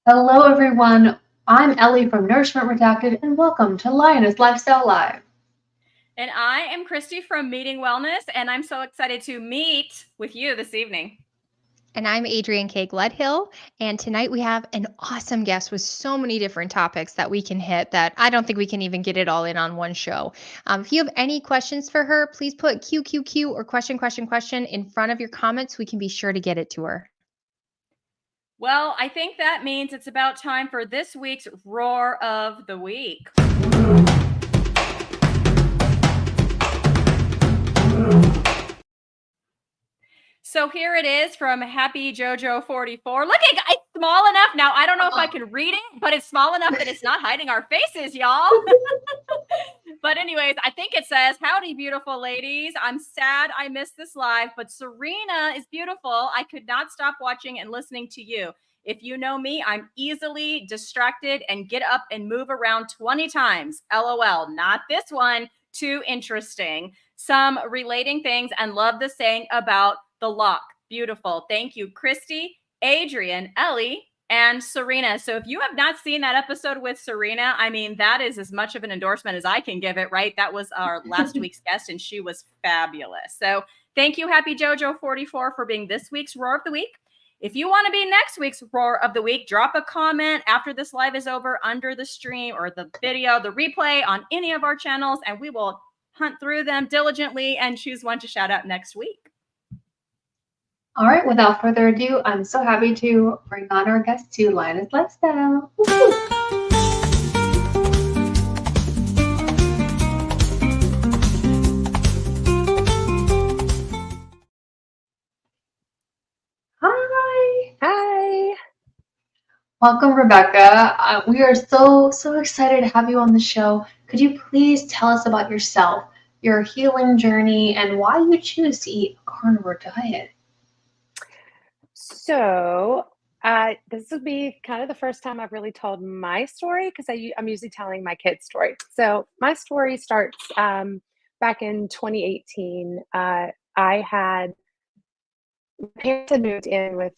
Hello, everyone. I'm Ellie from Nourishment Redacted, and welcome to Lioness Lifestyle Live. And I am Christy from Meeting Wellness, and I'm so excited to meet with you this evening. And I'm Adrienne K. Gledhill. And tonight we have an awesome guest with so many different topics that we can hit that I don't think we can even get it all in on one show. If you have any questions for her, please put QQQ or question in front of your comments. We can be sure to get it to her. Well, I think that means it's about time for this week's Roar of the Week. So here it is from Happy JoJo 44. Look, it's small enough. Now, I don't know if I can read it, but it's small enough that it's not hiding our faces, y'all. But anyways, I think it says, "Howdy, beautiful ladies. I'm sad I missed this live, but Serena is beautiful. I could not stop watching and listening to you. If you know me, I'm easily distracted and get up and move around 20 times. LOL. Not this one. Too interesting. Some relating things and love the saying about the lock. Beautiful. Thank you, Christy, Adrienne, Ellie, and Serena. So if you have not seen that episode with Serena, I mean, that is as much of an endorsement as I can give it, right? That was our last week's guest, and she was fabulous. So thank you, Happy JoJo 44, for being this week's Roar of the Week. If you want to be next week's Roar of the Week, drop a comment after this live is over under the stream or the video, the replay on any of our channels, and we will hunt through them diligently and choose one to shout out next week. All right, without further ado, I'm so happy to bring on our guest to Lioness Lifestyle. Woo-hoo. Hi. Hi. Welcome, Rebecca. We are so excited to have you on the show. Could you please tell us about yourself, your healing journey, and why you choose to eat a carnivore diet? So, this will be kind of the first time I've really told my story because I'm usually telling my kids' story. So, my story starts back in 2018. My parents had moved in with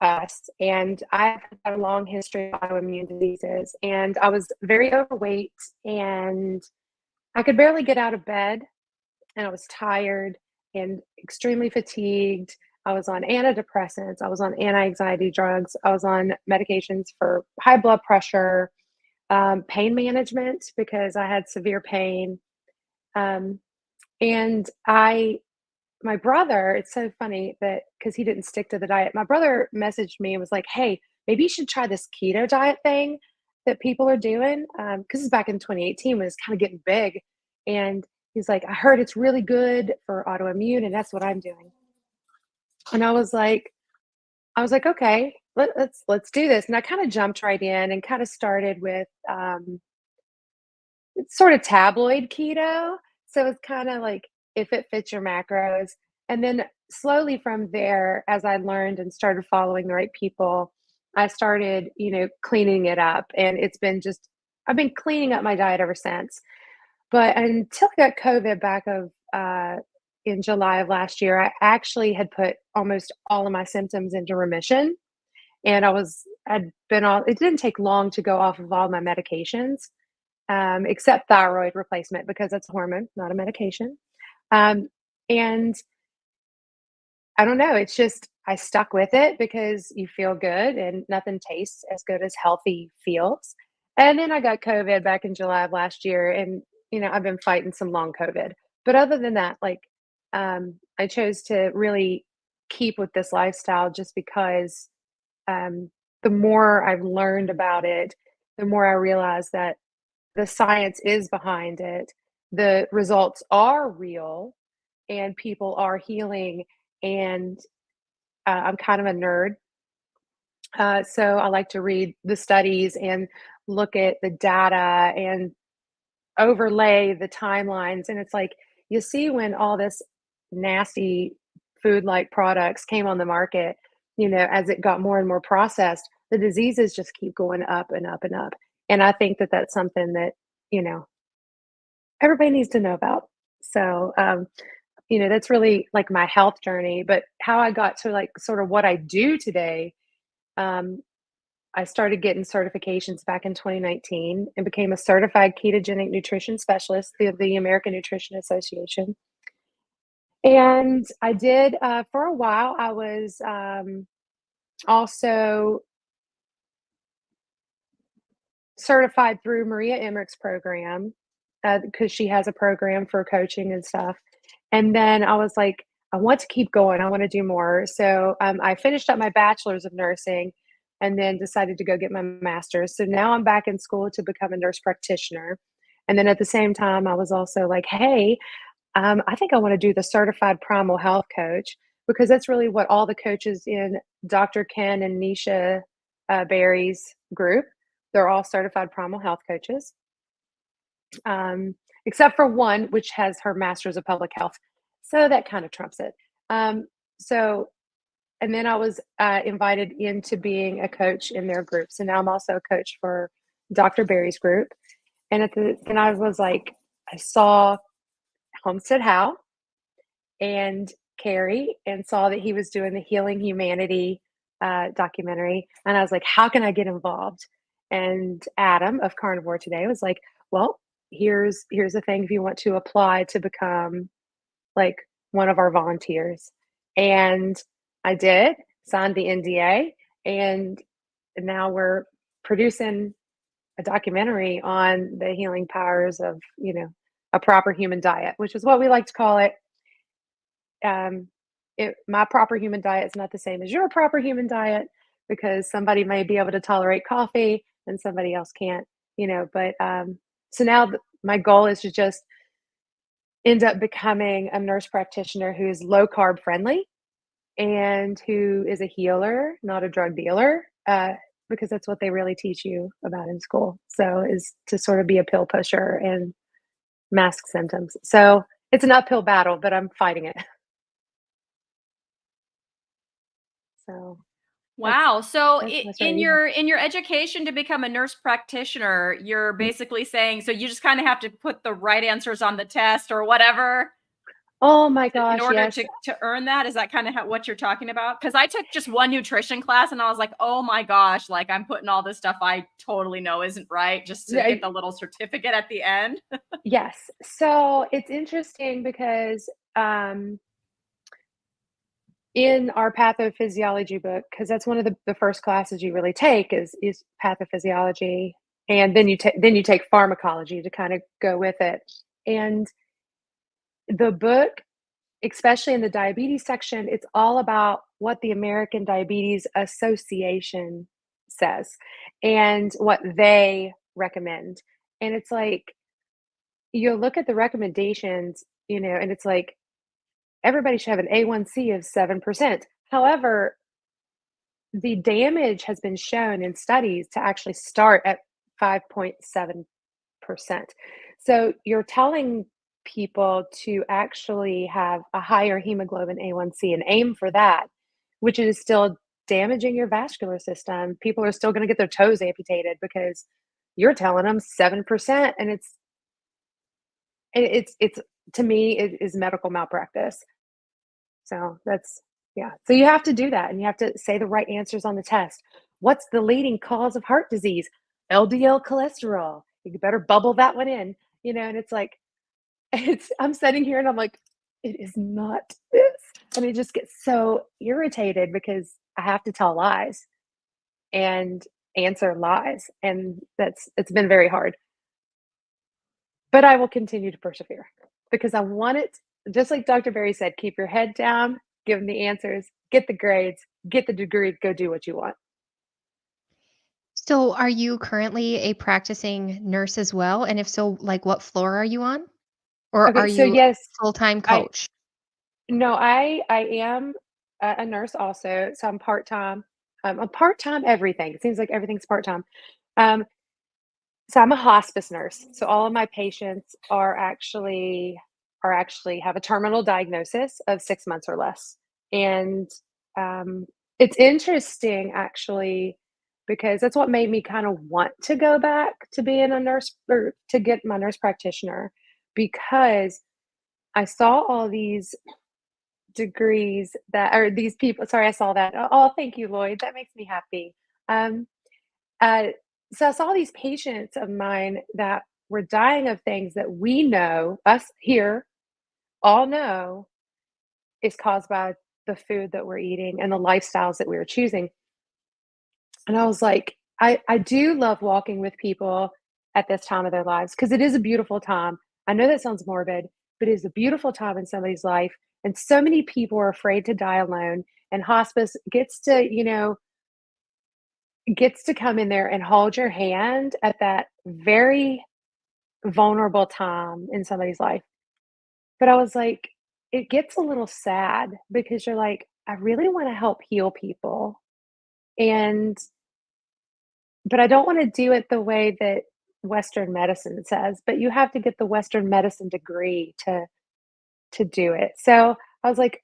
us, and I've had a long history of autoimmune diseases, and I was very overweight, and I could barely get out of bed, and I was tired and extremely fatigued. I was on antidepressants. I was on anti-anxiety drugs. I was on medications for high blood pressure, pain management because I had severe pain. Um, and my brother, it's so funny that because he didn't stick to the diet, my brother messaged me and was like, "Hey, maybe you should try this keto diet thing that people are doing." Because it's back in 2018 when it's kind of getting big. And he's like, "I heard it's really good for autoimmune, and that's what I'm doing." And I was like, okay, let's do this. And I kind of jumped right in and kind of started with it's sort of tabloid keto. So it's kind of like if it fits your macros. And then slowly from there, as I learned and started following the right people, I started, cleaning it up. And I've been cleaning up my diet ever since. But until I got COVID back in July of last year, I actually had put almost all of my symptoms into remission. And it didn't take long to go off of all my medications, except thyroid replacement because that's a hormone, not a medication. And I don't know, it's just, I stuck with it because you feel good and nothing tastes as good as healthy feels. And then I got COVID back in July of last year, and I've been fighting some long COVID. But other than that, I chose to really keep with this lifestyle just because the more I've learned about it, the more I realize that the science is behind it. The results are real and people are healing. And I'm kind of a nerd. So I like to read the studies and look at the data and overlay the timelines. And it's like you see when all this nasty food like products came on the market, as it got more and more processed, the diseases just keep going up and up and up. And I think that that's something that, you know, everybody needs to know about. So, that's really like my health journey. But how I got to like sort of what I do today, um, I started getting certifications back in 2019 and became a certified ketogenic nutrition specialist through the American Nutrition Association. And I did, for a while, I was also certified through Maria Emmerich's program because she has a program for coaching and stuff. And then I was like, I want to keep going. I want to do more. So I finished up my bachelor's of nursing and then decided to go get my master's. So now I'm back in school to become a nurse practitioner. And then at the same time, I was also like, hey, I think I want to do the certified primal health coach because that's really what all the coaches in Dr. Ken and Nisha Berry's group, they're all certified primal health coaches, except for one, which has her master's of public health. So that kind of trumps it. And then I was invited into being a coach in their group. So now I'm also a coach for Dr. Berry's group. And I was like, I saw Homestead How and Carrie and saw that he was doing the Healing Humanity documentary. And I was like, how can I get involved? And Adam of Carnivore Today was like, well, here's the thing if you want to apply to become like one of our volunteers. And I did, signed the NDA, and now we're producing a documentary on the healing powers of, a proper human diet, which is what we like to call it. My proper human diet is not the same as your proper human diet because somebody may be able to tolerate coffee and somebody else can't, but so now my goal is to just end up becoming a nurse practitioner who is low carb friendly and who is a healer, not a drug dealer, because that's what they really teach you about in school. So is to sort of be a pill pusher and mask symptoms. So it's an uphill battle, but I'm fighting it. So wow. So that's in right. your education to become a nurse practitioner, you're basically saying so you just kind of have to put the right answers on the test or whatever Oh my in gosh, order yes. to earn that. Is that kind of what you're talking about? Because I took just one nutrition class and I was like, oh my gosh, like I'm putting all this stuff I totally know isn't right just to get the little certificate at the end. Yes. So it's interesting because in our pathophysiology book, because that's one of the first classes you really take is pathophysiology, and then you take pharmacology to kind of go with it. And the book, especially in the diabetes section, it's all about what the American Diabetes Association says and what they recommend. And it's like you look at the recommendations, and it's like everybody should have an A1C of 7%. However, the damage has been shown in studies to actually start at 5.7%. So you're telling people to actually have a higher hemoglobin A1C and aim for that, which is still damaging your vascular system. People are still going to get their toes amputated because you're telling them 7%, and it's to me it is medical malpractice. So that's, yeah. So you have to do that and you have to say the right answers on the test. What's the leading cause of heart disease? LDL cholesterol. You better bubble that one in, and it's like, I'm sitting here and I'm like, it is not this. And I just get so irritated because I have to tell lies and answer lies. And it's been very hard. But I will continue to persevere because I want it, just like Dr. Berry said, keep your head down, give them the answers, get the grades, get the degree, go do what you want. So, are you currently a practicing nurse as well? And if so, like what floor are you on? Or are Okay, so you a yes, full-time I coach? no, I am a nurse also, so I'm part-time. I'm part-time everything. It seems like everything's part-time. Um, so I'm a hospice nurse. So all of my patients are actually have a terminal diagnosis of 6 months or less. And um, it's interesting actually because that's what made me kind of want to go back to being a nurse or to get my nurse practitioner because I saw all these degrees that or these people. Sorry, I saw that. Oh, thank you, Lloyd. That makes me happy. Um, so I saw these patients of mine that were dying of things that we know, us here all know, is caused by the food that we're eating and the lifestyles that we were choosing. And I was like, I do love walking with people at this time of their lives because it is a beautiful time. I know that sounds morbid, but it is a beautiful time in somebody's life. And so many people are afraid to die alone. And hospice gets to, gets to come in there and hold your hand at that very vulnerable time in somebody's life. But I was like, it gets a little sad because you're like, I really want to help heal people. And but I don't want to do it the way that Western medicine says, but you have to get the Western medicine degree to do it. So I was like,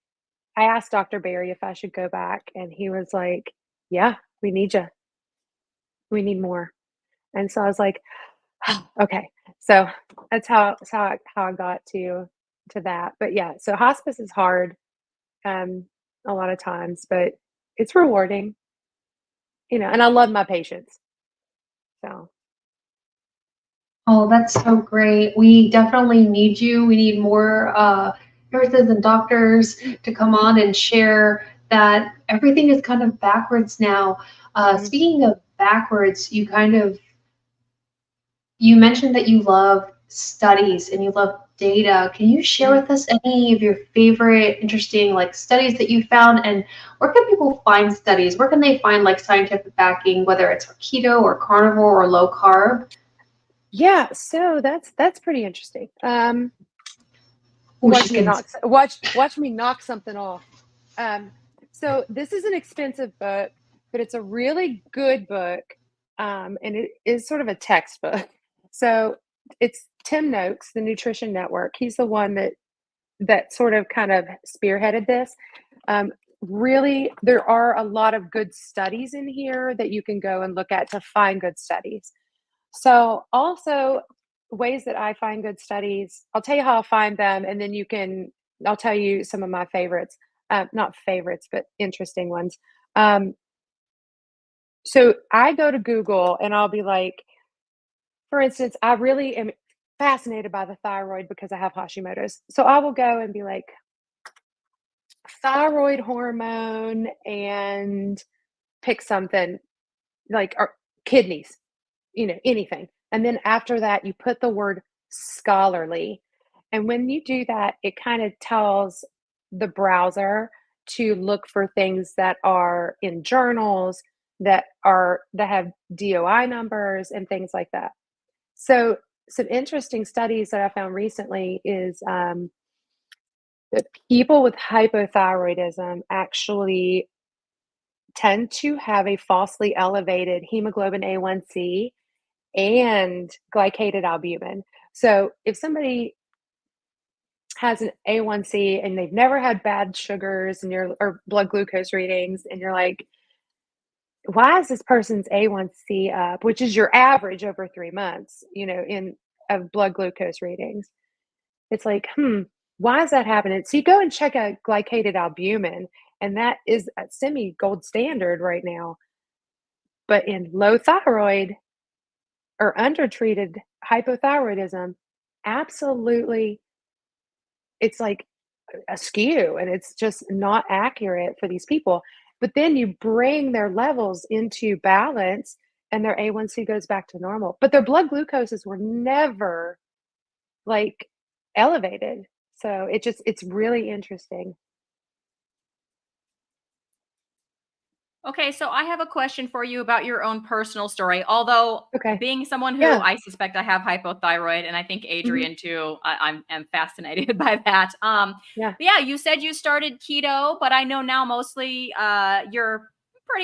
I asked Dr. Barry if I should go back, and he was like, "Yeah, we need you. We need more." And so I was like, "Okay." So that's how I got to that. But yeah, so hospice is hard um, a lot of times, but it's rewarding, and I love my patients. So Oh, that's so great. We definitely need you. We need more nurses and doctors to come on and share that everything is kind of backwards now. mhm. Speaking of backwards, you mentioned that you love studies and you love data. Can you share Mhm. with us any of your favorite interesting like studies that you found, and where can people find studies? Where can they find like scientific backing, whether it's for keto or carnivore or low carb? Yeah, so that's pretty interesting. Oh, chickens. Watch me knock something off. Um, so this is an expensive book, but it's a really good book, and it is sort of a textbook. So it's Tim Noakes, the Nutrition Network. He's the one that sort of kind of spearheaded this. Um, Really, there are a lot of good studies in here that you can go and look at to find good studies. So, also ways that I find good studies, I'll tell you how I find them, and then I'll tell you some of my favorites. Not favorites, but interesting ones. Um, so I go to Google and I'll be like, for instance, I really am fascinated by the thyroid because I have Hashimoto's. So I will go and be like, thyroid hormone and pick something like or kidneys, anything. And then after that, you put the word scholarly. And when you do that, it kind of tells the browser to look for things that are in journals that have DOI numbers and things like that. So some interesting studies that I found recently is that people with hypothyroidism actually tend to have a falsely elevated hemoglobin A1C and glycated albumin. So if somebody has an A1C and they've never had bad sugars or blood glucose readings, and you're like, why is this person's A1C up, which is your average over 3 months, in of blood glucose readings. It's like, why is that happening? So you go and check a glycated albumin, and that is a semi gold standard right now. But in low thyroid or undertreated hypothyroidism, absolutely, it's like askew and it's just not accurate for these people. But then you bring their levels into balance and their A1C goes back to normal. But their blood glucoses were never like elevated. So it's really interesting. Okay, so I have a question for you about your own personal story. Although, Okay. being someone who Yeah. I suspect I have hypothyroid, and I think Mhm. Adrian too, am fascinated by that. Yeah. But yeah, you said you started keto, but I know now mostly you're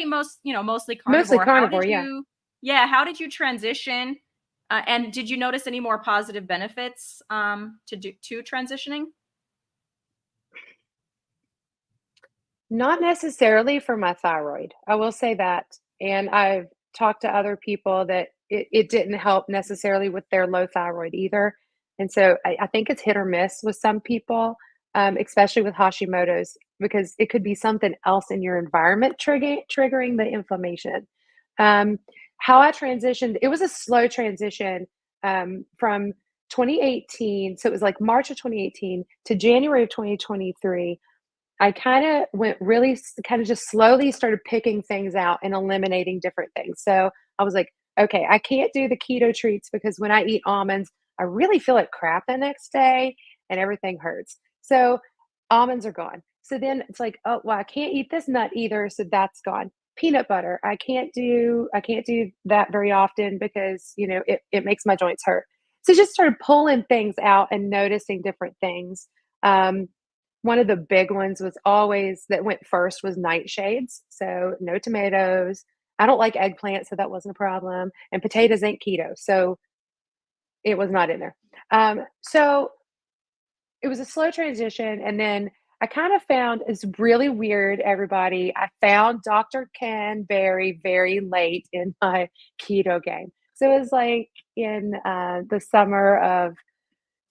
mostly Mostly carnivore. carnivore, yeah. How did you transition? And did you notice any more positive benefits to transitioning? Not necessarily for my thyroid. I will say that. And I've talked to other people that it didn't help necessarily with their low thyroid either. And so I think it's hit or miss with some people, especially with Hashimoto's, because it could be something else in your environment triggering the inflammation. Um, how I transitioned, it was a slow transition from 2018. So it was like March of 2018 to January of 2023. I kind of went really kind of just slowly started picking things out and eliminating different things. So I was like, okay, I can't do the keto treats because when I eat almonds, I really feel like crap the next day and everything hurts. So almonds are gone. So then it's like, oh, well, I can't eat this nut either, so that's gone. Peanut butter, I can't do that very often because, it makes my joints hurt. So just started pulling things out and noticing different things. Um, one of the big ones was always that went first was nightshades. So no tomatoes. I don't like eggplant, so that wasn't a problem. And potatoes ain't keto, so it was not in there. So it was a slow transition, and then I kind of found it's really weird, everybody. I found Dr. Ken very, very late in my keto game. So it was like in the summer of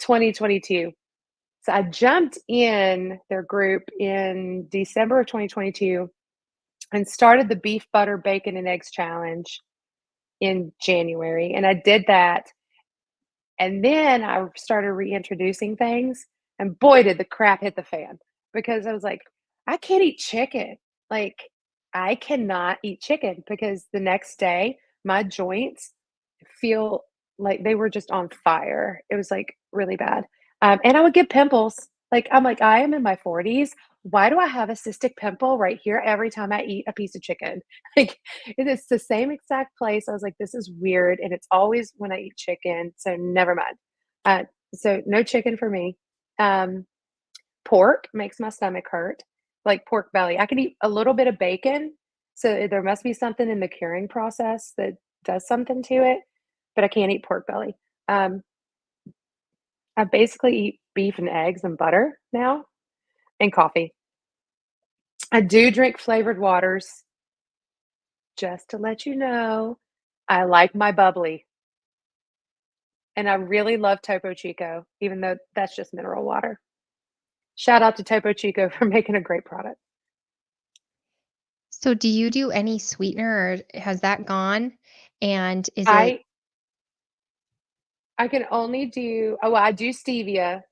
2022. So I jumped in their group in December of 2022 and started the beef, butter, bacon, and eggs challenge in January. And I did that. And then I started reintroducing things. And boy, did the crap hit the fan because I was like, I can't eat chicken. Like, I cannot eat chicken because the next day my joints feel like they were just on fire. It was like really bad. And I would get pimples. Like, I'm like, I am in my 40s. Why do I have a cystic pimple right here every time I eat a piece of chicken? Like, it is the same exact place. I was like, this is weird. And it's always when I eat chicken. So never mind. Uh, so no chicken for me. Um, Pork makes my stomach hurt, like pork belly. I can eat a little bit of bacon. So there must be something in the curing process that does something to it, but I can't eat pork belly. Um, I basically eat beef and eggs and butter now and coffee. I do drink flavored waters, just to let you know. I like my bubbly. And I really love Topo Chico, even though that's just mineral water. Shout out to Topo Chico for making a great product. So do you do any sweetener or has that gone? And is it I I can only do well, I do stevia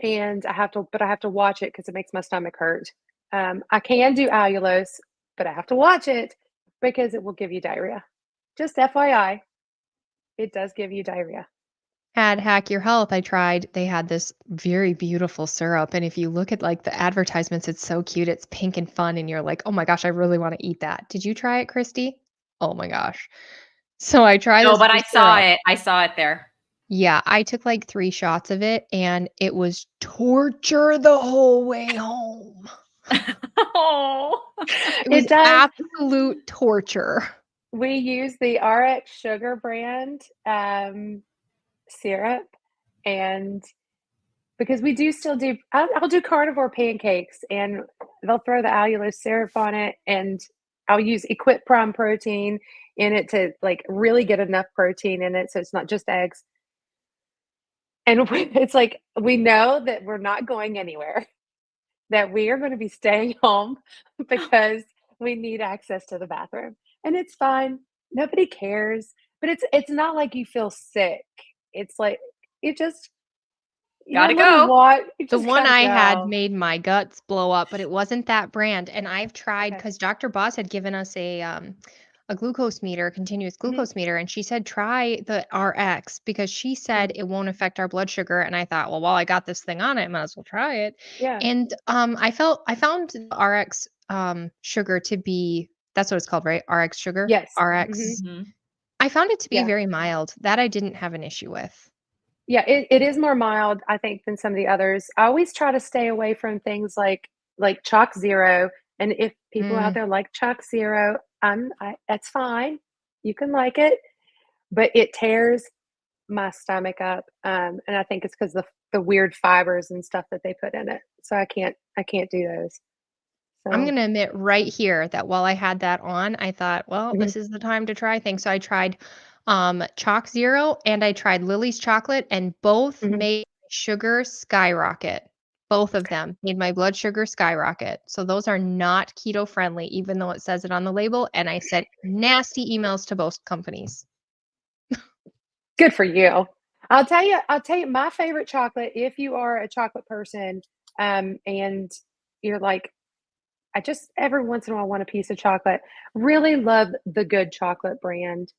and I have to watch it because it makes my stomach hurt. I can do allulose, but I have to watch it because it will give you diarrhea. Just FYI, it does give you diarrhea. at Hack Your Health? I tried, they had this very beautiful syrup. And if you look at like the advertisements, it's so cute. It's pink and fun. And you're like, oh my gosh, I really want to eat that. Did you try it, Christy? Oh my gosh. So I tried No, this but new I saw syrup. it. I saw it there. Yeah, I took like 3 shots of it and it was torture the whole way home. Oh. It was It does. absolute torture. We use the RX Sugar brand syrup, and because we do still do, I'll do carnivore pancakes, and they'll throw the allulose syrup on it, and I'll use Equip Prime protein in it to like really get enough protein in it, so it's not just eggs. And it's like we know that we're not going anywhere, that we are going to be staying home because we need access to the bathroom, and it's fine. Nobody cares, but it's not like you feel sick. It's like you just you Gotta have a little go. what you The just one gotta I had go. made my guts blow up, but it wasn't that brand. And I've tried Okay. because Dr. Boss had given us a glucose meter, continuous Mhm. glucose meter, and she said try the RX because she said Mhm. it won't affect our blood sugar. And I thought, well, while I got this thing on it, I might as well try it. Yeah. And I found the RX sugar to be, that's what it's called, right? RX sugar, Yes. Mhm. RX. Mhm. I found it to be Yeah. very mild. That I didn't have an issue with. Yeah, it is more mild, I think, than some of the others. I always try to stay away from things like Chalk Zero, and if people out Mm. there like Chalk Zero, that's fine. You can like it, but it tears my stomach up, and I think it's 'cause the weird fibers and stuff that they put in it. So I can't do those. I'm So gonna admit right here that while I had that on, I thought, well, mhm, this is the time to try things. So I tried Chalk Zero and I tried Lily's chocolate, and both mhm. made sugar skyrocket. Both of them made my blood sugar skyrocket. So those are not keto friendly, even though it says it on the label. And I sent nasty emails to both companies. Good for you. I'll tell you, my favorite chocolate, if you are a chocolate person, and you're like, I just every once in a while want a piece of chocolate, really love the Good Chocolate brand.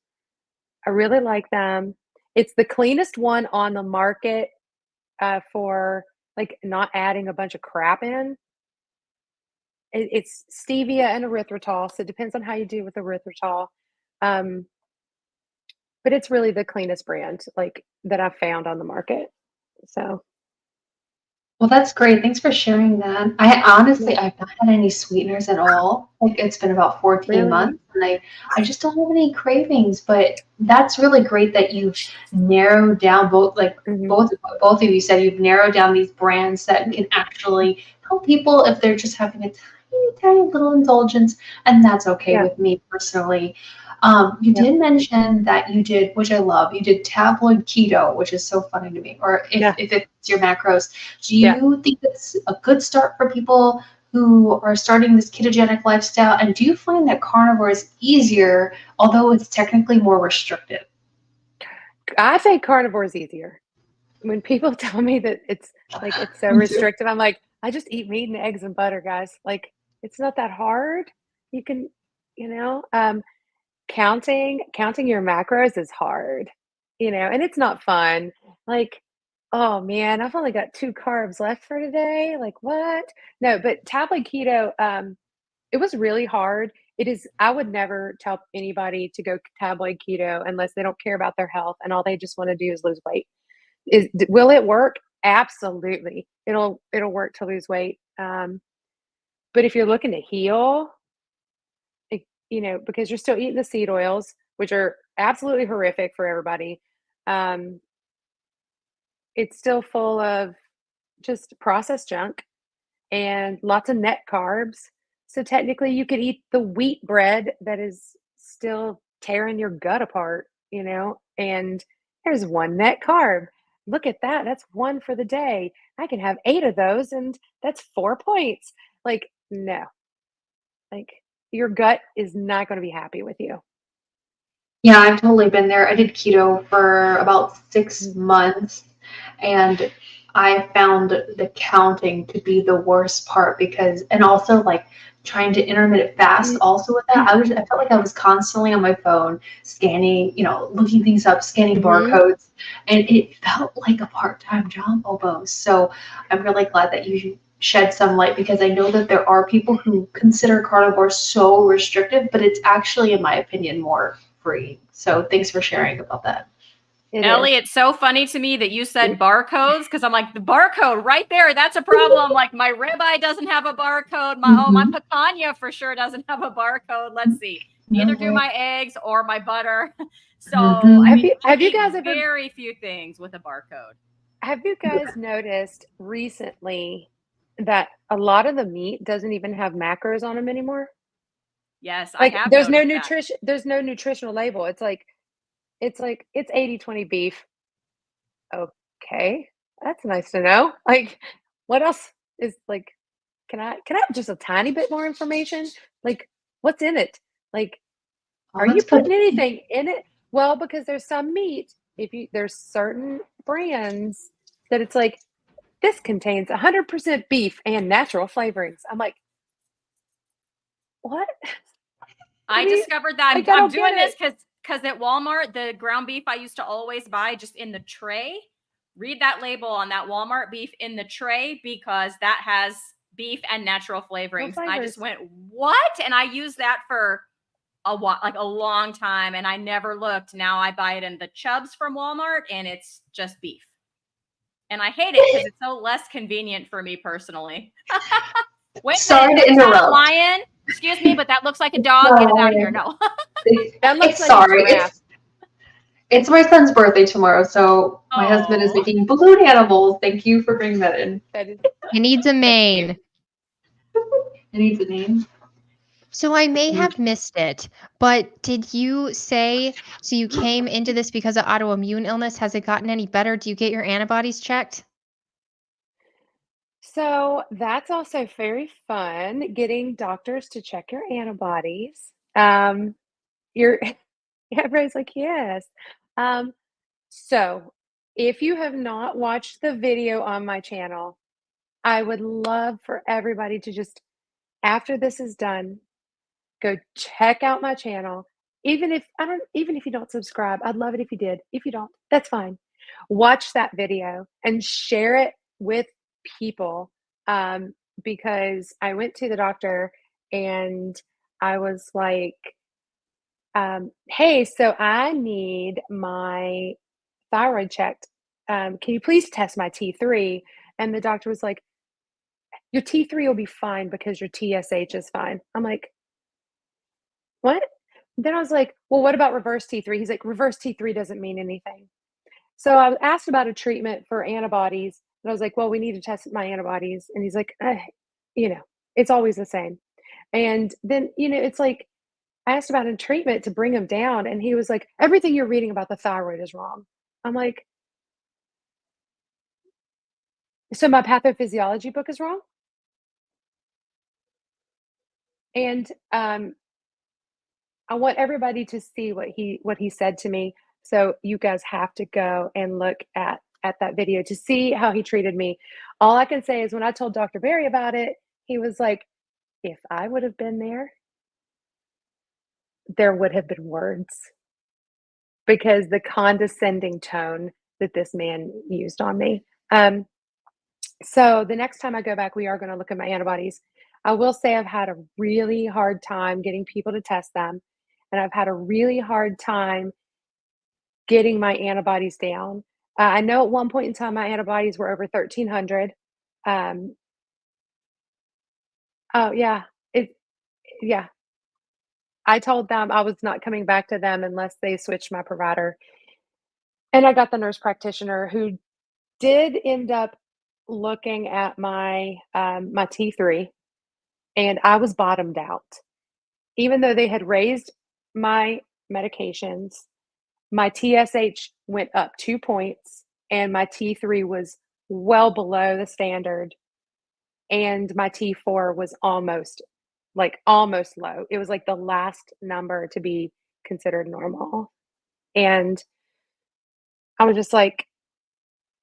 I really like them. It's the cleanest one on the market, for like not adding a bunch of crap in. It's stevia and erythritol, so it depends on how you do with erythritol. Um, but it's really the cleanest brand like that I've found on the market. So Well, that's great. Thanks for sharing that. I honestly, yeah, I've not had any sweeteners at all. Like it's been about 14 really. months and I just don't have any cravings, but that's really great that you've narrowed down Hmm. both of you said you've narrowed down these brands that can actually help people if they're just having a tiny, tiny little indulgence, and that's okay Yeah, with me personally. You yeah, did mention that you did, which I love, you did tabloid keto, which is so funny to me, or yeah, if it's your macros. Do yeah. you think it's a good start for people who are starting this ketogenic lifestyle? And do you find that carnivore is easier, although it's technically more restrictive? I think carnivore is easier. When people tell me that it's so Me too. restrictive, I'm like, I just eat meat and eggs and butter, guys. Like it's not that hard. You can, you know, counting your macros is hard, and it's not fun. Like, oh man, I've only got 2 carbs left for today. Like what? No, but tablet keto, it was really hard. It is. I would never tell anybody to go tabloid keto unless they don't care about their health and all they just want to do is lose weight. Will it work? Absolutely. It'll work to lose weight. But if you're looking to heal, because you're still eating the seed oils, which are absolutely horrific for everybody. Um, it's still full of just processed junk and lots of net carbs. So technically, you could eat the wheat bread that is still tearing your gut apart, and there's one net carb. Look at that. That's one for the day. I can have 8 of those, and that's 4 points. Like, no, like your gut is not going to be happy with you. Yeah, I've totally been there. I did keto for about 6 months, and I found the counting to be the worst part because, and also like trying to intermittent fast also with that. I felt like I was constantly on my phone scanning, looking things up, scanning Mm-hmm. barcodes, and it felt like a part-time job almost. So I'm really glad that you shed some light because I know that there are people who consider carnivore so restrictive, but it's actually, in my opinion, more free. So thanks for sharing about that. It is. Ellie, it's so funny to me that you said barcodes because I'm like, the barcode right there, that's a problem. Like my ribeye doesn't have a barcode. My picanha for sure doesn't have a barcode. Let's see. Neither do my eggs or my butter. So I mean, I Have you eat guys ever very few things with a barcode. have you guys noticed recently that a lot of the meat doesn't even have macros on them anymore? Yes, I Like have noticed that. there's no nutritional label. It's like it's 80/20 beef. Okay. That's nice to know. Like what else is like can I have just a tiny bit more information? Like what's in it? Like Oh, are you that's good. putting anything in it? Well, because there's some meat, if you there's certain brands that it's like this contains 100% beef and natural flavorings. I'm like, what? What I do you discovered that like? I I'm don't get doing this it. because at Walmart, the ground beef I used to always buy just in the tray. Read that label on that Walmart beef in the tray because that has beef and natural No flavorings. And I just flavors. went, what? And I used that for a while, like a long time, and I never looked. Now I buy it in the Chubs from Walmart, and it's just beef. And I hate it because it's so less convenient for me personally. Wait a minute, Sorry to that's not a interrupt. lion. Excuse me, but that looks like a dog. Get it out of here. No, No. That looks it's like a sorry. giraffe. It's my son's birthday tomorrow, so my husband is Oh. making balloon animals. Thank you for bringing that in. That is It needs a that's mane. cute. It needs a name. So I may have missed it, but did you say so you came into this because of autoimmune illness? Has it gotten any better? Do you get your antibodies checked? So that's also very fun, getting doctors to check your antibodies. You're everybody's like, "Yes." Um, so if you have not watched the video on my channel, I would love for everybody to just, after this is done, go check out my channel. Even if you don't subscribe, I'd love it if you did. If you don't, that's fine. Watch that video and share it with people, because I went to the doctor and I was like, "Hey, so I need my thyroid checked. Can you please test my T3?" And the doctor was like, "Your T3 will be fine because your TSH is fine." I'm like, "What?" Then I was like, "Well, what about reverse T3?" He's like, "Reverse T3 doesn't mean anything." So I was asked about a treatment for antibodies, and I was like, "Well, we need to test my antibodies." And he's like, you know, it's always the same." And then, it's like I asked about a treatment to bring him down, and he was like, "Everything you're reading about the thyroid is wrong." I'm like, "So my pathophysiology book is wrong?" And I want everybody to see what he said to me. So you guys have to go and look at that video to see how he treated me. All I can say is when I told Dr. Barry about it, he was like, "If I would have been there would have been words," because the condescending tone that this man used on me. So the next time I go back, we are going to look at my antibodies. I will say I've had a really hard time getting people to test them, and I've had a really hard time getting my antibodies down. I know at one point in time my antibodies were over 1,300. Um, oh yeah, it yeah. I told them I was not coming back to them unless they switched my provider, and I got the nurse practitioner who did end up looking at my T3, and I was bottomed out. Even though they had raised my medications, my TSH went up 2 points and my T3 was well below the standard, and my T4 was almost low. It was like the last number to be considered normal. And I was just like,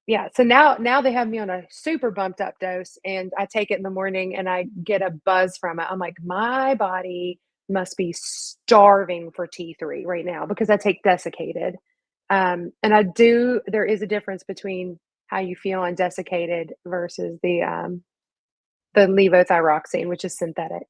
yeah, so now they have me on a super bumped up dose, and I take it in the morning and I get a buzz from it. I'm like, my body must be starving for T3 right now because I take desiccated. And there is a difference between how you feel on desiccated versus the levothyroxine, which is synthetic.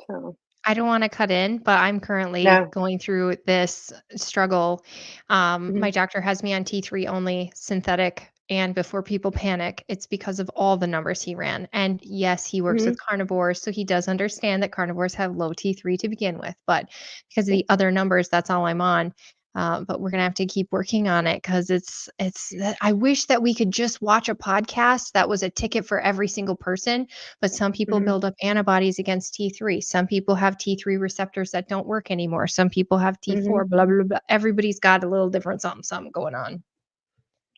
So, I don't want to cut in, but I'm currently no. going through this struggle. Mhm, My doctor has me on T3 only synthetic. And before people panic, it's because of all the numbers he ran. And yes, he works mhm, with carnivores. So he does understand that carnivores have low T3 to begin with. But because of yeah, the other numbers, that's all I'm on. But we're gonna have to keep working on it because I wish that we could just watch a podcast that was a ticket for every single person, but some people mhm, build up antibodies against T3. Some people have T3 receptors that don't work anymore. Some people have mhm. T4, blah, blah, blah. Everybody's got a little different something going on.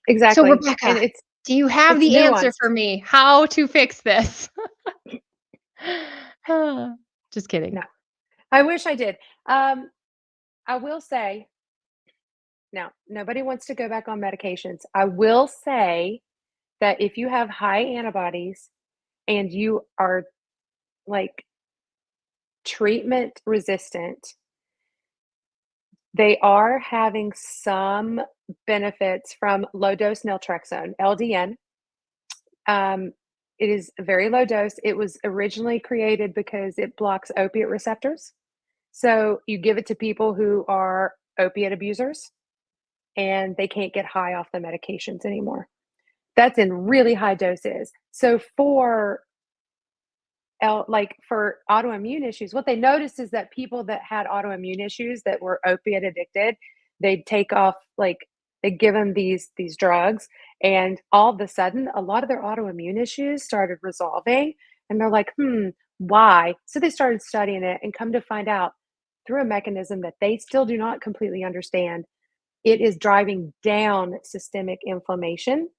So, Exactly, and Rebecca, it's do you have it's the answer nuanced. for me? How to fix this? Just kidding. No, I wish I did. Um, I will say, now, nobody wants to go back on medications. I will say that if you have high antibodies and you are, like, treatment resistant, they are having some benefits from low dose naltrexone, LDN. Um, it is a very low dose. It was originally created because it blocks opiate receptors. So you give it to people who are opiate abusers and they can't get high off the medications anymore. That's in really high doses. So for autoimmune issues, what they noticed is that people that had autoimmune issues that were opiate addicted, they'd take off like they give them these drugs, and all of a sudden, a lot of their autoimmune issues started resolving, and they're like, why? So they started studying it, and come to find out through a mechanism that they still do not completely understand, it is driving down systemic inflammation,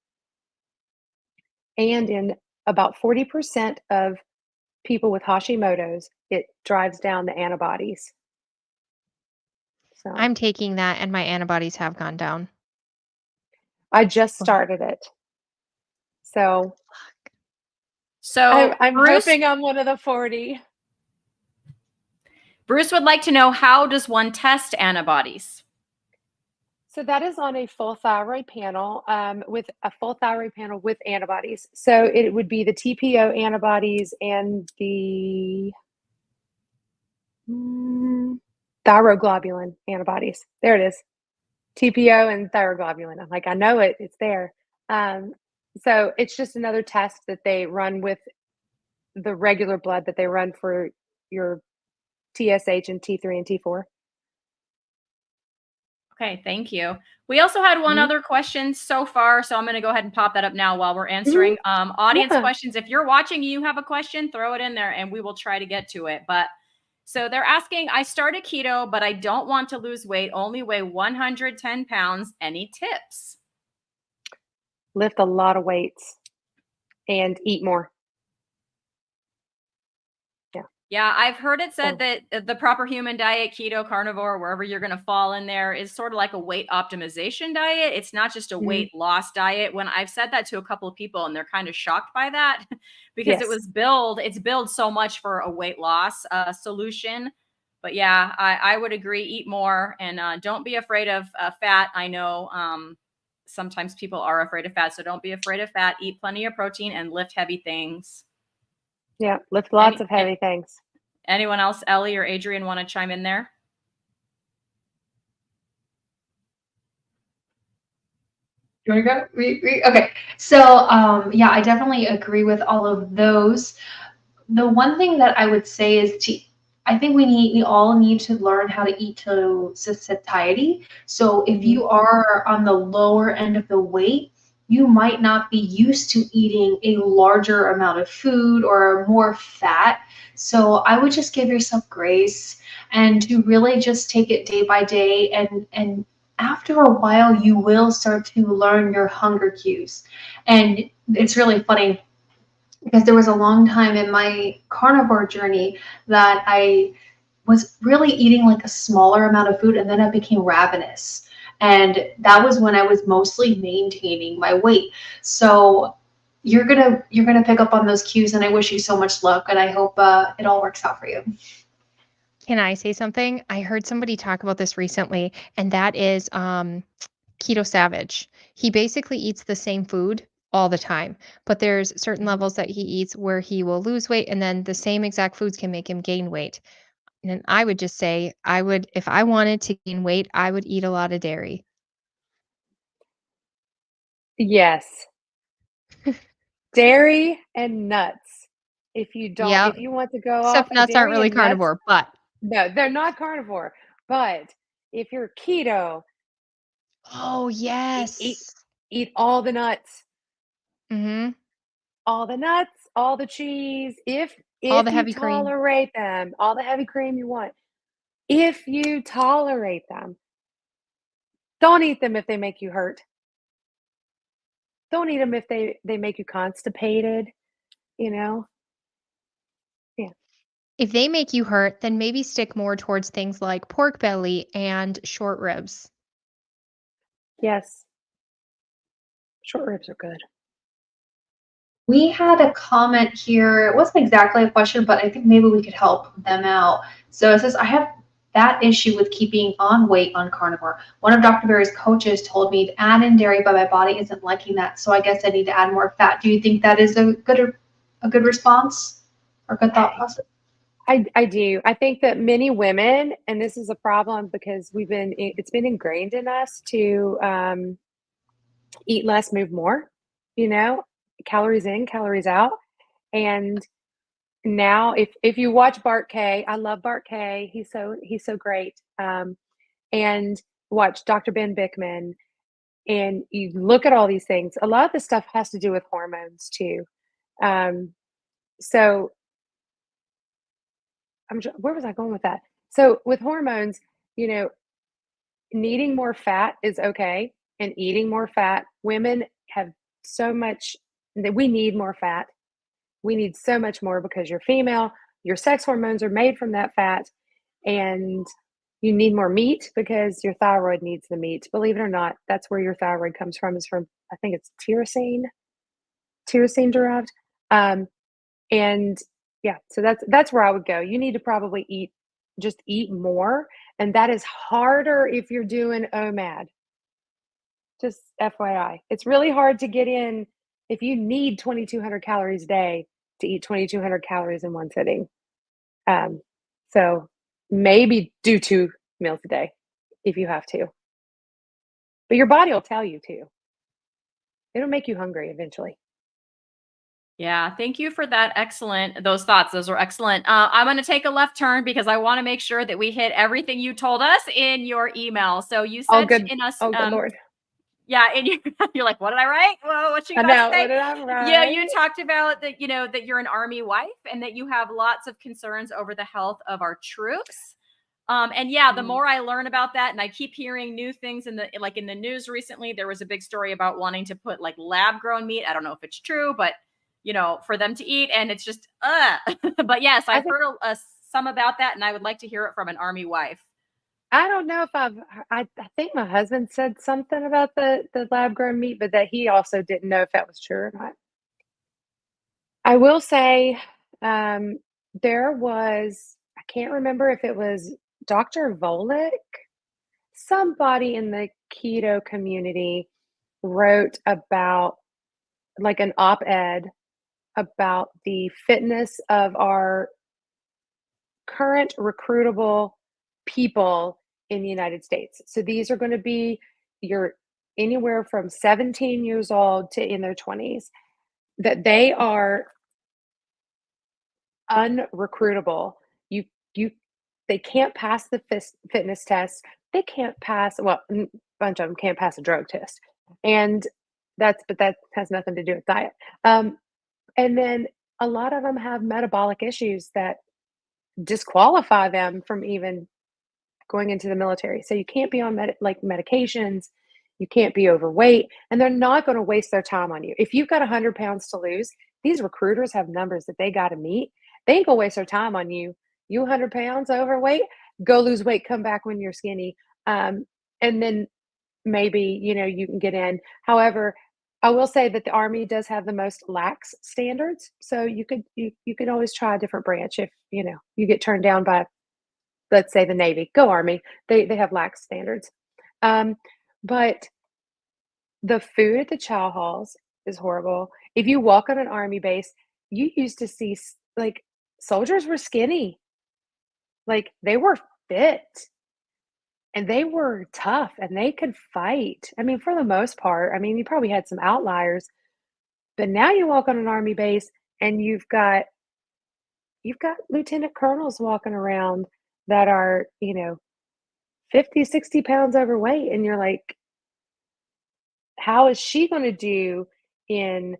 And in about 40% of people with Hashimoto's, it drives down the antibodies. So I'm taking that and my antibodies have gone down. I just Oh, started it. So So I'm Bruce, hoping I'm one of the 40. Bruce would like to know, how does one test antibodies? So that is on a full thyroid panel, with a full thyroid panel with antibodies. So it would be the TPO antibodies and the thyroglobulin antibodies. There it is. TPO and thyroglobulin. I'm like, I know it. It's there. Um, so it's just another test that they run with the regular blood that they run for your TSH and T3 and T4. Okay, thank you. We also had one Mhm. other question so far, so I'm going to go ahead and pop that up now while we're Mhm. answering. Audience Yeah. questions. If you're watching, you have a question, throw it in there, and we will try to get to it. But so they're asking, I started keto, but I don't want to lose weight. Only weigh 110 pounds. Any tips? Lift a lot of weights and eat more. Yeah. Yeah, I've heard it said So, that the proper human diet, keto, carnivore, wherever you're going to fall in there, is sort of like a weight optimization diet. It's not just a mhm. weight loss diet. When I've said that to a couple of people, and they're kind of shocked by that because Yes. it's billed so much for a weight loss solution. But yeah, I would agree. Eat more and don't be afraid of fat. I know sometimes people are afraid of fat, so don't be afraid of fat. Eat plenty of protein and lift heavy things. Yeah. Lift lots Any, of heavy things. Anyone else, Ellie or Adrian, want to chime in there? You want to go? Okay. So, yeah, I definitely agree with all of those. The one thing that I would say is I think we all need to learn how to eat to satiety. So if Mhm. you are on the lower end of the weight, you might not be used to eating a larger amount of food or more fat. So I would just give yourself grace and to really just take it day by day, and after a while you will start to learn your hunger cues. And it's really funny because there was a long time in my carnivore journey that I was really eating like a smaller amount of food, and then I became ravenous. And that was when I was mostly maintaining my weight. So you're gonna pick up on those cues, and I wish you so much luck, and I hope it all works out for you. can I say something? I heard somebody talk about this recently, and that is Keto Savage. He basically eats the same food all the time, but there's certain levels that he eats where he will lose weight, and then the same exact foods can make him gain weight. And I would just say, if I wanted to gain weight, I would eat a lot of dairy. Yes. Dairy and nuts. Yep. If you want to go off Except of nuts aren't dairy really and nuts, carnivore, but no, they're not carnivore. But if you're keto, oh eat yes. eat all the nuts, Mhm. all the cheese, All the if you heavy cream. tolerate them, all the heavy cream you want. If you tolerate them, don't eat them if they make you hurt. Don't eat them if they make you constipated, you know? Yeah. If they make you hurt, then maybe stick more towards things like pork belly and short ribs. Yes. Short ribs are good. We had a comment here. It wasn't exactly a question, but I think maybe we could help them out. So it says, I have that issue with keeping on weight on carnivore. One of Dr. Berry's coaches told me to add in dairy, but my body isn't liking that. So I guess I need to add more fat. Do you think that is a good response or good thought process? I do. I think that many women, and this is a problem because it's been ingrained in us to eat less, move more, you know, calories in, calories out. And now if you watch Bart K, I love Bart K. He's so great. And watch Dr. Ben Bickman, and you look at all these things. A lot of this stuff has to do with hormones too. Um, so where was I going with that? So with hormones, you know, needing more fat is okay, and eating more fat. Women have so much We need more fat. We need so much more because you're female, your sex hormones are made from that fat, and you need more meat because your thyroid needs the meat. Believe it or not, that's where your thyroid comes from, is from, I think it's tyrosine derived. Um, and yeah, so that's where I would go. You need to probably eat more, and that is harder if you're doing OMAD. Just FYI, it's really hard to get in if you need 2,200 calories a day to eat 2,200 calories in one sitting. So maybe do 2 meals a day if you have to. But your body will tell you to. It'll make you hungry eventually. Yeah, thank you for those thoughts. Those were excellent. I'm going to take a left turn because I want to make sure that we hit everything you told us in your email. So you Oh, said good. in us, Oh, good Lord. yeah, and you're like, what did I write? Whoa, what's she I about to know. What say? did I Yeah, you write? talked about that, that you're an army wife and that you have lots of concerns over the health of our troops. And yeah, the more I learn about that, and I keep hearing new things in the news recently, there was a big story about wanting to put like lab grown meat. I don't know if it's true, but for them to eat, and it's just but yes, I I've think heard some about that, and I would like to hear it from an army wife. I don't know if I think my husband said something about the lab grown meat, but that he also didn't know if that was true or not. I will say, there was, I can't remember if it was Dr. Volek, somebody in the keto community wrote about, like, an op-ed about the fitness of our current recruitable people in the United States. So these are going to be your anywhere from 17 years old to in their 20s, that they are unrecruitable. You they can't pass the fitness test. They can't pass, well, a bunch of them can't pass a drug test. And but that has nothing to do with diet. And then a lot of them have metabolic issues that disqualify them from even going into the military. So you can't be on like medications, you can't be overweight, and they're not going to waste their time on you. If you've got 100 pounds to lose, these recruiters have numbers that they got to meet. They ain't going to waste their time on you. You 100 pounds overweight, go lose weight, come back when you're skinny. And then maybe, you can get in. However, I will say that the Army does have the most lax standards. So you could always try a different branch if, you get turned down by, let's say, the Navy. Go Army. They have lax standards. But the food at the chow halls is horrible. If you walk on an Army base, you used to see, like, soldiers were skinny. Like, they were fit and they were tough and they could fight. I mean, for the most part, I mean, you probably had some outliers, but now you walk on an Army base and you've got lieutenant colonels walking around that are, 50, 60 pounds overweight. And you're like, how is she going to do in,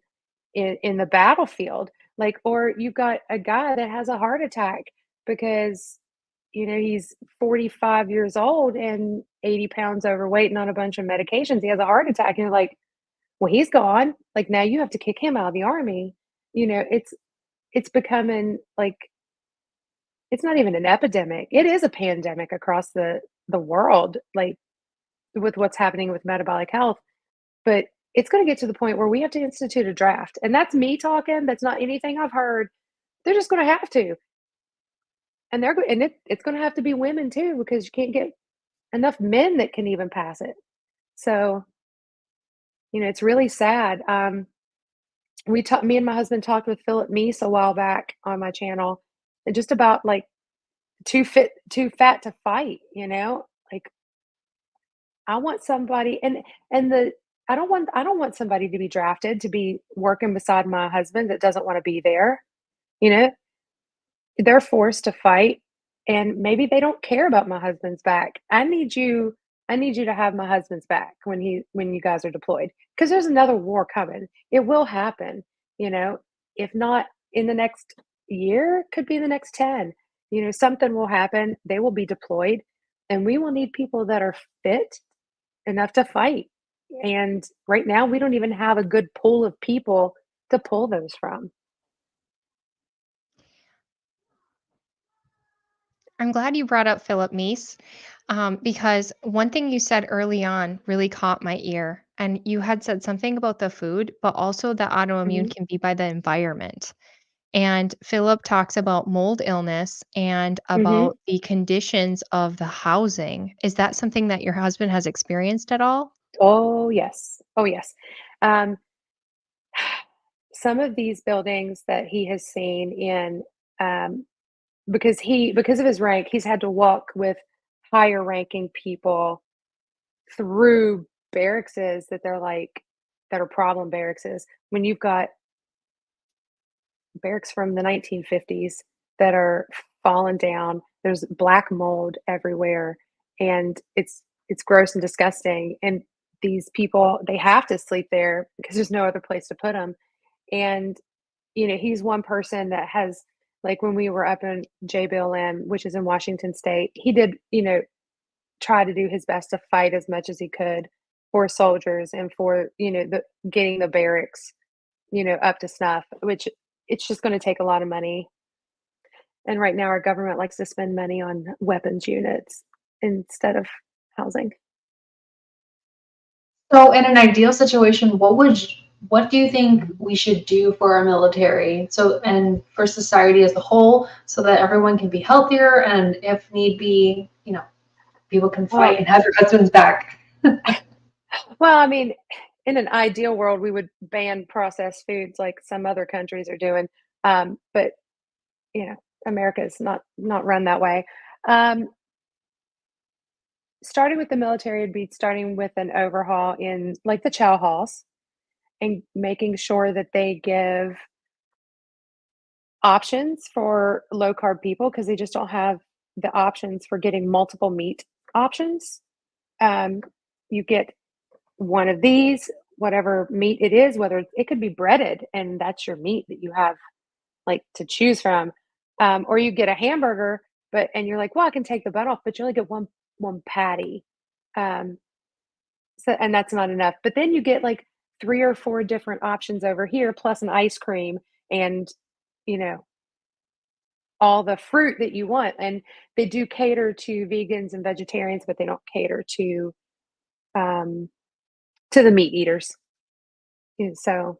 in the battlefield? Like, or you've got a guy that has a heart attack because, he's 45 years old and 80 pounds overweight and on a bunch of medications. He has a heart attack. And you're like, well, he's gone. Like, now you have to kick him out of the Army. It's becoming like, it's not even an epidemic. It is a pandemic across the world, like, with what's happening with metabolic health. But it's going to get to the point where we have to institute a draft. And that's me talking. That's not anything I've heard. They're just going to have to. And it's going to have to be women too, because you can't get enough men that can even pass it. So, it's really sad. Me and my husband talked with Philip Meese a while back on my channel, and just about, like, too fat to fight, like, I want somebody, and I don't want somebody to be drafted to be working beside my husband that doesn't want to be there. You know, they're forced to fight, and maybe they don't care about my husband's back. I need you to have my husband's back when you guys are deployed, because there's another war coming. It will happen, you know, if not in the next year, could be the next 10. Something will happen. They will be deployed, and we will need people that are fit enough to fight. And right now, we don't even have a good pool of people to pull those from. I'm glad you brought up Philip Meese, because one thing you said early on really caught my ear. And you had said something about the food, but also that autoimmune Mhm, can be by the environment. And Philip talks about mold illness and mhm. about the conditions of the housing. Is that something that your husband has experienced at all? Oh, yes. Oh, yes. Um, some of these buildings that he has seen in, um, because of his rank, he's had to walk with higher ranking people through barracks that are problem barracks. When you've got barracks from the 1950s that are fallen down. There's black mold everywhere, and it's gross and disgusting. And these people, they have to sleep there because there's no other place to put them. And he's one person that has, like, when we were up in JBLM, which is in Washington State, he did try to do his best to fight as much as he could for soldiers and for the getting the barracks up to snuff, which it's just going to take a lot of money. And right now, our government likes to spend money on weapons units instead of housing. So, in an ideal situation, what do you think we should do for our military? So, and for society as a whole, so that everyone can be healthier, and if need be, people can fight Well, and have their husbands back. well, I mean, in an ideal world, we would ban processed foods like some other countries are doing. But America is not run that way. Um, Starting with the military would be starting with an overhaul in, like, the chow halls, and making sure that they give options for low carb people because they just don't have the options for getting multiple meat options. Um, you get one of these, whatever meat it is, whether it could be breaded, and that's your meat that you have, like, to choose from. Or you get a hamburger, and you're like, well, I can take the butt off, but you only get one patty. Um, so, and that's not enough. But then you get like three or four different options over here, plus an ice cream and you know all the fruit that you want. And they do cater to vegans and vegetarians, but they don't cater um, to the meat eaters. And so,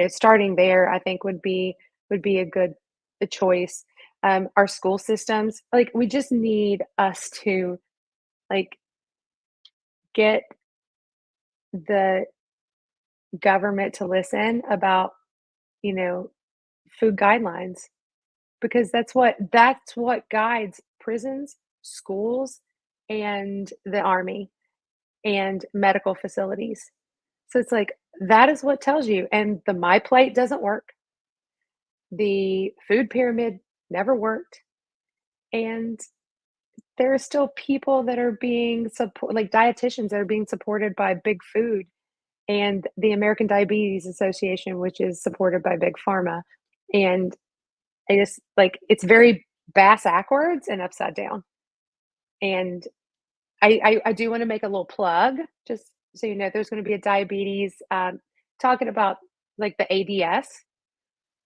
starting there, I think would be a choice. Our school systems, like, we just need us to, like, get the government to listen about you know food guidelines, because that's what guides prisons, schools, and the army and medical facilities. So it's like, that is what tells you. And the my plate doesn't work. The food pyramid never worked. And there are still people that are being support, like dietitians that are being supported by big food and the American Diabetes Association, which is supported by big pharma. And I just, like, it's very bass backwards and upside down. And I do want to make a little plug, just so you know, there's going to be a diabetes, talking about, like, the ADS,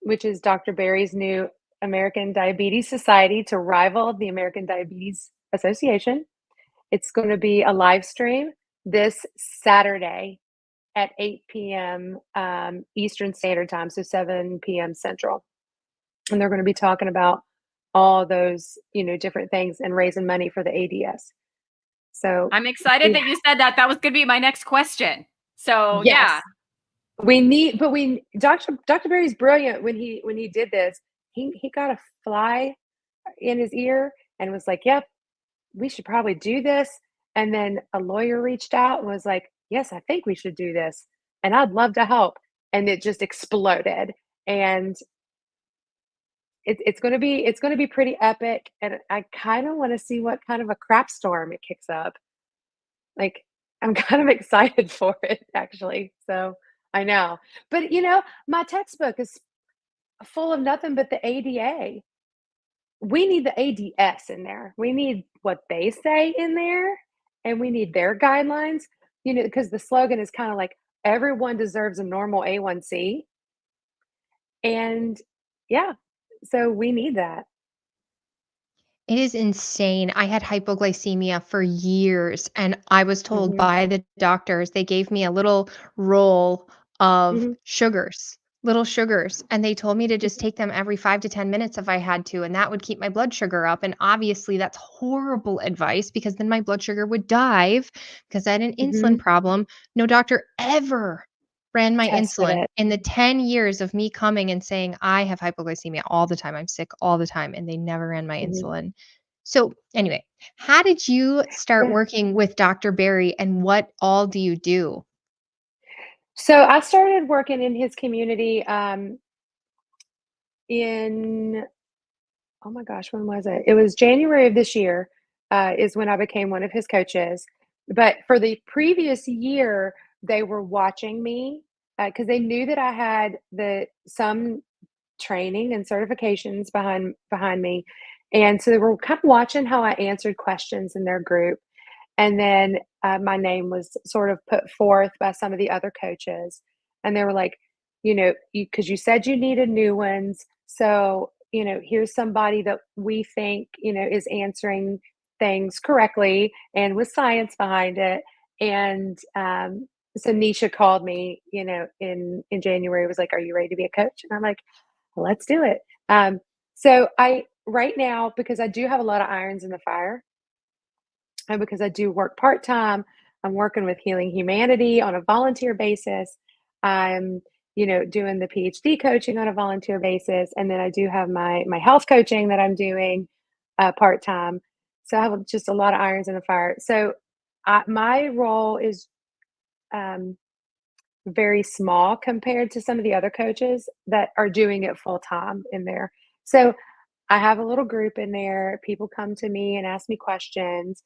which is Dr. Barry's new American Diabetes Society to rival the American Diabetes Association. It's going to be a live stream this Saturday at 8 p.m. Eastern Standard Time, so 7 p.m. Central. And they're going to be talking about all those, different things and raising money for the ADS. So I'm excited we, that you said that. That was going to be my next question. So, yes, yeah. we need, but we Dr. Berry's brilliant. When he did this, he got a fly in his ear and was like, "Yep, we should probably do this." And then a lawyer reached out and was like, "Yes, I think we should do this, and I'd love to help." And it just exploded, and it's gonna be pretty epic. And I kind of want to see what kind of a crap storm it kicks up. Like, I'm kind of excited for it, actually. So I know. But my textbook is full of nothing but the ADA. We need the ADS in there. We need what they say in there, and we need their guidelines, because the slogan is kind of like, everyone deserves a normal A1C. And yeah, so we need that. It is insane. I had hypoglycemia for years, and I was told Mhm. by the doctors, they gave me a little roll of Mhm. little sugars, and they told me to just take them every 5 to 10 minutes if I had to, and that would keep my blood sugar up. And obviously, that's horrible advice because then my blood sugar would dive because I had an insulin Mhm. problem. No doctor ever ran my Tested insulin it. in the 10 years of me coming and saying, I have hypoglycemia all the time. I'm sick all the time. And they never ran my Mhm. insulin. So, anyway, how did you start Yeah. working with Dr. Barry and what all do you do? So I started working in his community, in oh my gosh, when was it? It was January of this year, is when I became one of his coaches. But for the previous year, they were watching me, because they knew that I had some training and certifications behind me, and so they were kind of watching how I answered questions in their group. And then my name was sort of put forth by some of the other coaches. And they were like, because you said you needed new ones. So, here's somebody that we think, is answering things correctly and with science behind it. And so Nisha called me, in January, was like, "Are you ready to be a coach?" And I'm like, "Let's do it." So right now, because I do have a lot of irons in the fire, and because I do work part time, I'm working with Healing Humanity on a volunteer basis. I'm, doing the PhD coaching on a volunteer basis, and then I do have my health coaching that I'm doing part time. So I have just a lot of irons in the fire. So my role is um, very small compared to some of the other coaches that are doing it full time in there. So I have a little group in there. People come to me and ask me questions.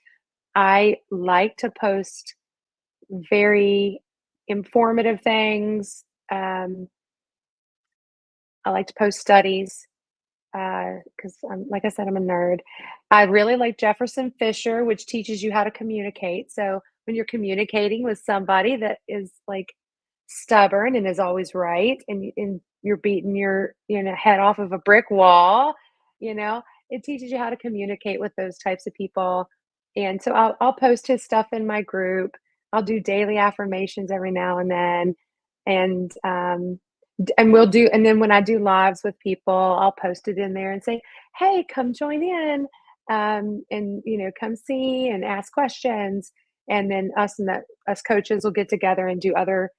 I like to post very informative things. I like to post studies because like I said, I'm a nerd. I really like Jefferson Fisher, which teaches you how to communicate. So when you're communicating with somebody that is like stubborn and is always right, and you're beating your head off of a brick wall, you know, it teaches you how to communicate with those types of people. And so I'll post his stuff in my group. I'll do daily affirmations every now and then, and and then when I do lives with people, I'll post it in there and say, "Hey, come join in, and come see and ask questions." And then us coaches will get together and do other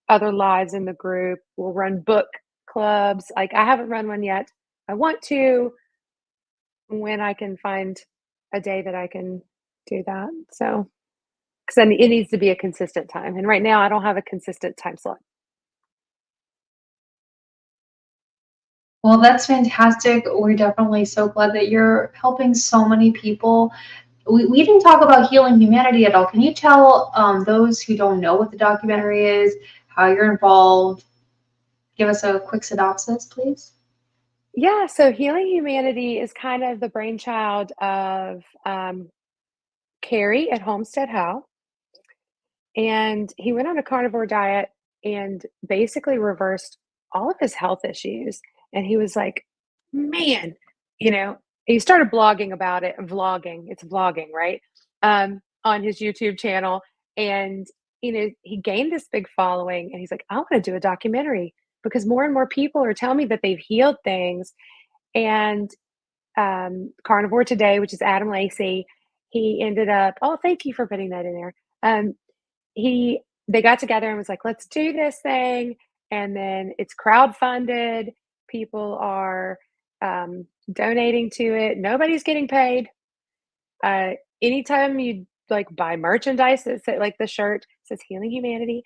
lives in the group. We'll run book clubs. Like I haven't run one yet. I want to when I can find a day that I can do that. So because it needs to be a consistent time, and right now I don't have a consistent time slot. Well, that's fantastic. We're definitely so glad that you're helping so many people. We didn't talk about Healing Humanity at all. Can you tell those who don't know what the documentary is, how you're involved? Give us a quick synopsis, please. Yeah, so Healing Humanity is kind of the brainchild of Carrie at Homestead Howe. And he went on a carnivore diet and basically reversed all of his health issues. And he was like, man, you know, he started blogging about it, vlogging, it's vlogging, right? On his YouTube channel. And, he gained this big following and he's like, I want to do a documentary because more and more people are telling me that they've healed things. And Carnivore Today, which is Adam Lacey, he ended up, oh, thank you for putting that in there. He they got together and was like, let's do this thing. And then it's crowdfunded. People are donating to it. Nobody's getting paid. Uh, Anytime you like buy merchandise that say, like the shirt says Healing Humanity,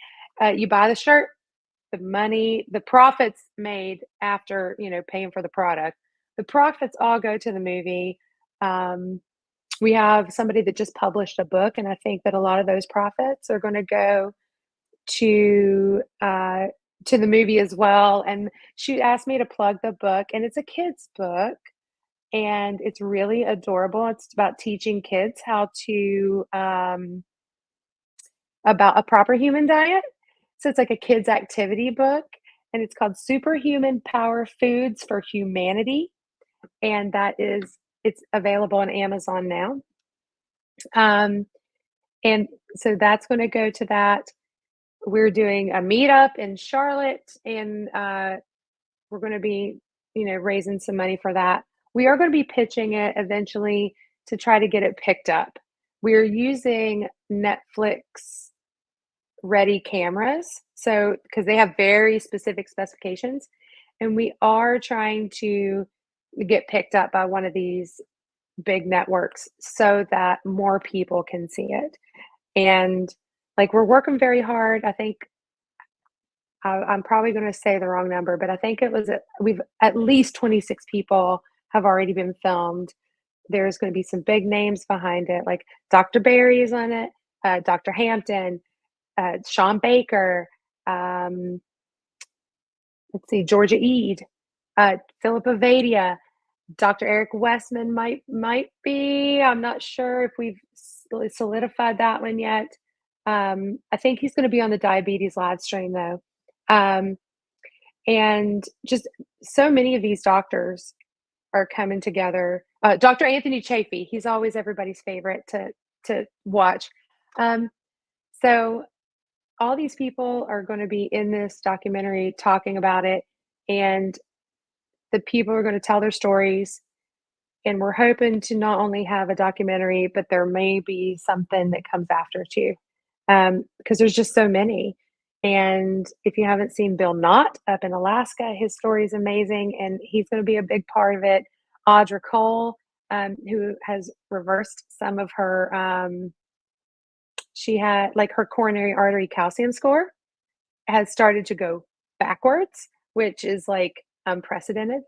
you buy the shirt, the profits made after paying for the product, the profits all go to the movie. Um, we have somebody that just published a book, and I think that a lot of those profits are going to go to to the movie as well. And she asked me to plug the book, and it's a kids book, and it's really adorable. It's about teaching kids how to about a proper human diet. So it's like a kids activity book, and it's called Superhuman Power Foods for Humanity, and it's available on Amazon now. And so that's going to go to that. We're doing a meetup in Charlotte, and we're going to be, raising some money for that. We are going to be pitching it eventually to try to get it picked up. We're using Netflix ready cameras, so because they have very specific specifications, and we are trying to get picked up by one of these big networks so that more people can see it. And like, we're working very hard. I think I'm probably going to say the wrong number, but I think we've at least 26 people have already been filmed. There's going to be some big names behind it, like Dr. Barry is on it, Dr. Hampton, Sean Baker, let's see, Georgia Ede, Philip Avadia, Dr. Eric Westman might be. I'm not sure if we've solidified that one yet. I think he's going to be on the diabetes live stream though. And just so many of these doctors are coming together. Dr. Anthony Chafee, he's always everybody's favorite to watch. So all these people are going to be in this documentary talking about it, and the people are going to tell their stories. And we're hoping to not only have a documentary, but there may be something that comes after too, because there's just so many. And if you haven't seen Bill Knott up in Alaska, his story is amazing, and he's going to be a big part of it. Audra Cole, who has reversed some of her, she had like her coronary artery calcium score has started to go backwards, which is like unprecedented.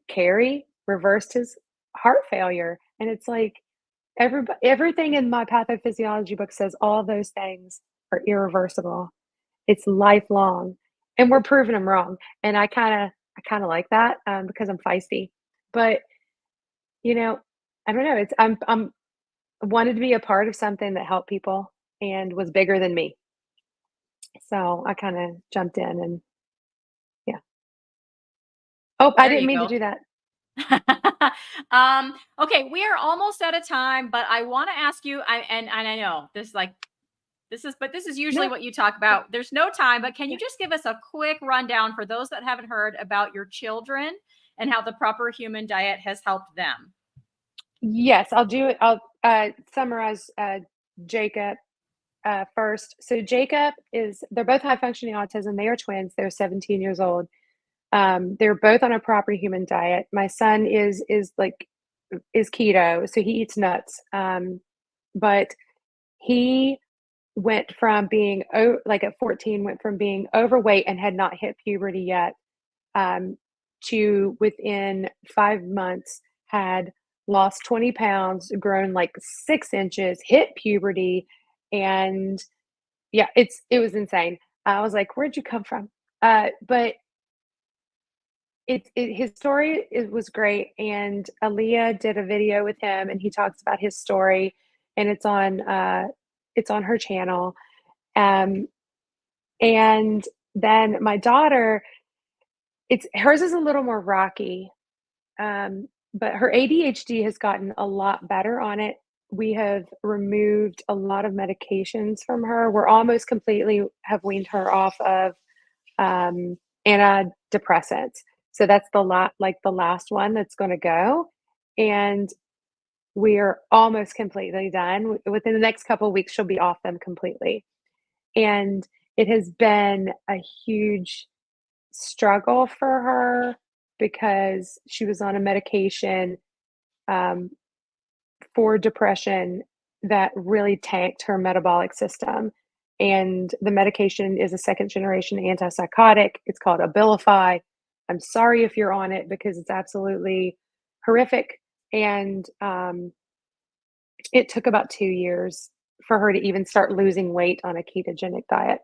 Carrie reversed his heart failure, and it's like everything in my pathophysiology book says all those things are irreversible. It's lifelong, and we're proving them wrong. And I kind of like that, because I'm feisty. But I don't know. I'm wanted to be a part of something that helped people and was bigger than me. So I kind of jumped in, and yeah. Oh, I There didn't you mean to go. do that. Okay, we are almost out of time, but I want to ask you, and I know this is usually No. what you talk about. There's no time, but can you Yeah. just give us a quick rundown for those that haven't heard about your children and how the proper human diet has helped them? Yes, I'll do it. I'll summarize Jacob first. So Jacob they're both high functioning autism. They are twins. They're 17 years old. They're both on a proper human diet. My son is keto, so he eats nuts. But he went from being at 14, went from being overweight and had not hit puberty yet, to within 5 months had lost 20 pounds, grown like 6 inches, hit puberty, and yeah, it was insane. I was like, "Where'd you come from?" But his story was great, and Aaliyah did a video with him, and he talks about his story, and it's on her channel. And then my daughter, hers is a little more rocky, but her ADHD has gotten a lot better on it. We have removed a lot of medications from her. We're almost completely have weaned her off of antidepressants. So that's the last one that's going to go, and we are almost completely done. Within the next couple of weeks, she'll be off them completely. And it has been a huge struggle for her because she was on a medication for depression that really tanked her metabolic system. And the medication is a second generation antipsychotic. It's called Abilify. I'm sorry if you're on it because it's absolutely horrific. And it took about 2 years for her to even start losing weight on a ketogenic diet.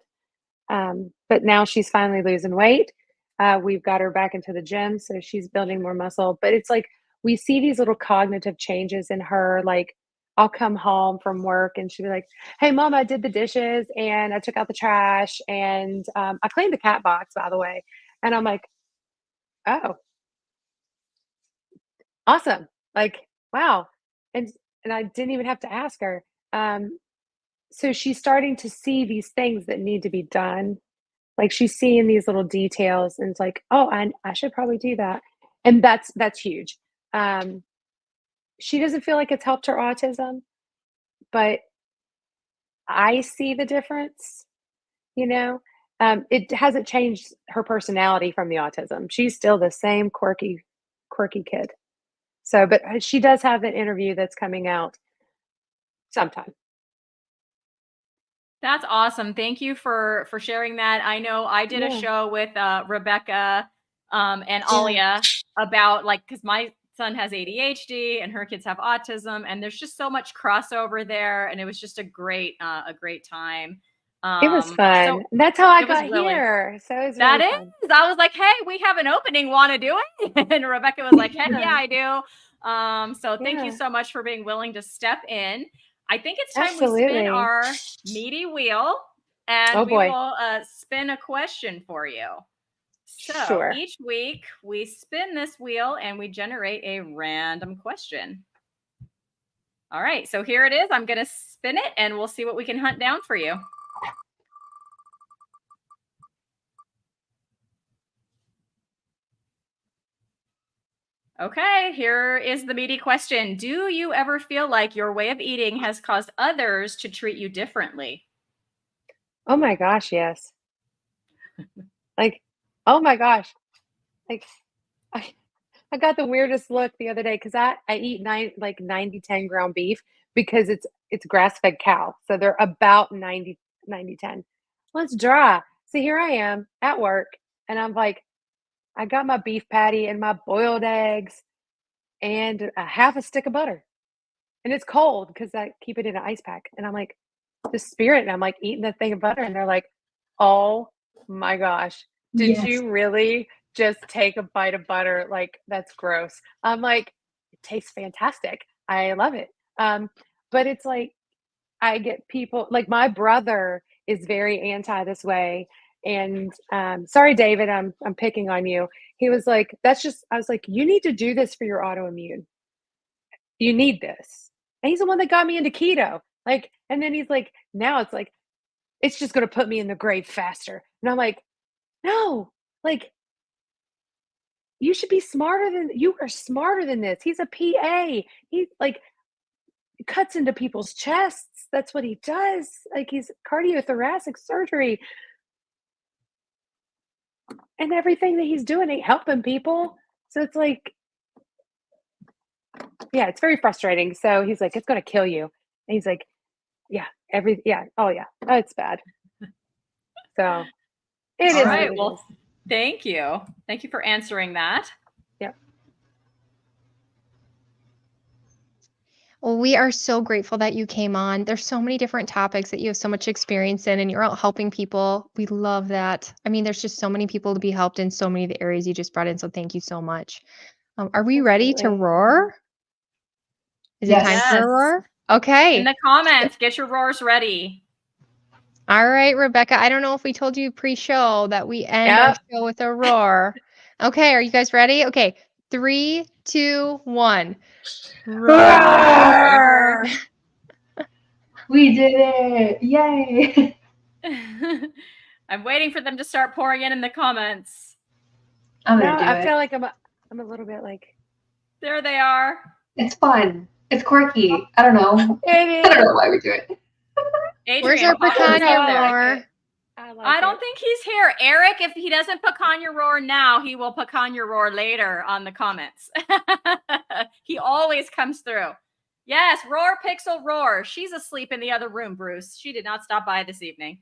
But now she's finally losing weight. We've got her back into the gym, so she's building more muscle. But it's like we see these little cognitive changes in her, like I'll come home from work and she'll be like, "Hey, Mom, I did the dishes and I took out the trash and I cleaned the cat box, by the way." And I'm like, "Oh, awesome! Like, wow!" And I didn't even have to ask her. Um, so she's starting to see these things that need to be done. Like she's seeing these little details, and it's like, "Oh, I should probably do that." And that's huge. Um, she doesn't feel like it's helped her autism, but I see the difference, you know? It hasn't changed her personality from the autism. She's still the same quirky kid. So, but she does have an interview that's coming out sometime. That's awesome. Thank you for sharing that. I know I did a Yeah. show with Rebecca and Yeah. Alia about like because my son has ADHD and her kids have autism, and there's just so much crossover there, and it was just a great time. It was So fun. That's how I it was got really here. So it was that really fun. is. I was like, hey, we have an opening. Want to do it? And Rebecca was like, hey, yeah, I do. So thank you Yeah, so much for being willing to step in. I think it's time we spin absolutely. our meaty wheel and Oh we boy. will spin a question for you. So Sure. each week we spin this wheel and we generate a random question. All right, so here it is. I'm going to spin it and we'll see what we can hunt down for you. Okay, here is the meaty question. Do you ever feel like your way of eating has caused others to treat you differently? Oh my gosh, yes. Like, oh my gosh. Like I, I got the weirdest look the other day because I eat 90-10 ground beef because it's grass-fed cow. So they're about 90-10. Well, it's dry. So here I am at work and I'm like, I got my beef patty and my boiled eggs and a half a stick of butter. And it's cold because I keep it in an ice pack. And I'm like, the spirit, and I'm like eating the thing of butter, and they're like, "Oh my gosh, did Yes. you really just take a bite of butter? Like, that's gross." I'm like, "It tastes fantastic. I love it." But it's like I get people like my brother is very anti this way. And sorry, David, I'm picking on you. He was like, "That's just," I was like, "You need to do this for your autoimmune. You need this." And he's the one that got me into keto. Like, and then he's like, now it's like, it's just gonna put me in the grave faster. And I'm like, no, like you should be smarter than you are smarter than this. He's a PA. He like cuts into people's chests. That's what he does. Like he's cardiothoracic surgery. And everything that he's doing ain't helping people. So it's like, yeah, it's very frustrating. So he's like, it's gonna kill you. And he's like, yeah, oh yeah, oh, it's bad. So it All is what right, it well, is. thank you. Thank you for answering that. Yep. Well, we are so grateful that you came on. There's so many different topics that you have so much experience in, and you're out helping people. We love that. I mean, there's just so many people to be helped in so many of the areas you just brought in. So thank you so much. Are we ready to Absolutely. roar? Is it time Yes. for a Yes. roar? In Okay. the comments, get your roars ready. All right, Rebecca. I don't know if we told you pre-show that we end our Yep. show with a roar. Okay, are you guys ready? Okay, 3, 2, 1. Roar! We did it! Yay! I'm waiting for them to start pouring in the comments. I'm No, gonna do I it. feel like I'm a little bit like There they are. It's fun. It's quirky. I don't know. it I don't is. know why we do it. Where's Adrian, our pop pecan yours up there. roar? I like I don't it. think he's here. Eric, if he doesn't pecan your roar now, he will pecan your roar later on the comments. He always comes through. Yes, roar pixel roar. She's asleep in the other room, Bruce. She did not stop by this evening.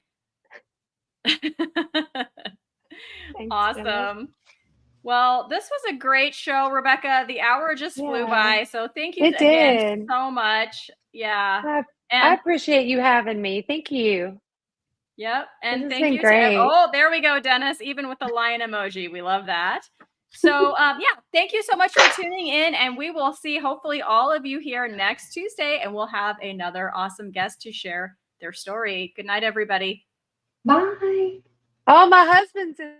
Thanks, Awesome. Dennis. Well, this was a great show, Rebecca. The hour just flew Yeah, by. So thank you it again did. so much. Yeah. I And appreciate you having me. Thank you. yep. This And has thank been you to great. oh, there we go, Dennis. Even with the lion emoji. We love that. So yeah, thank you so much for tuning in, and we will see hopefully all of you here next Tuesday, and we'll have another awesome guest to share their story. Good night, everybody. Bye. Oh, my husband's in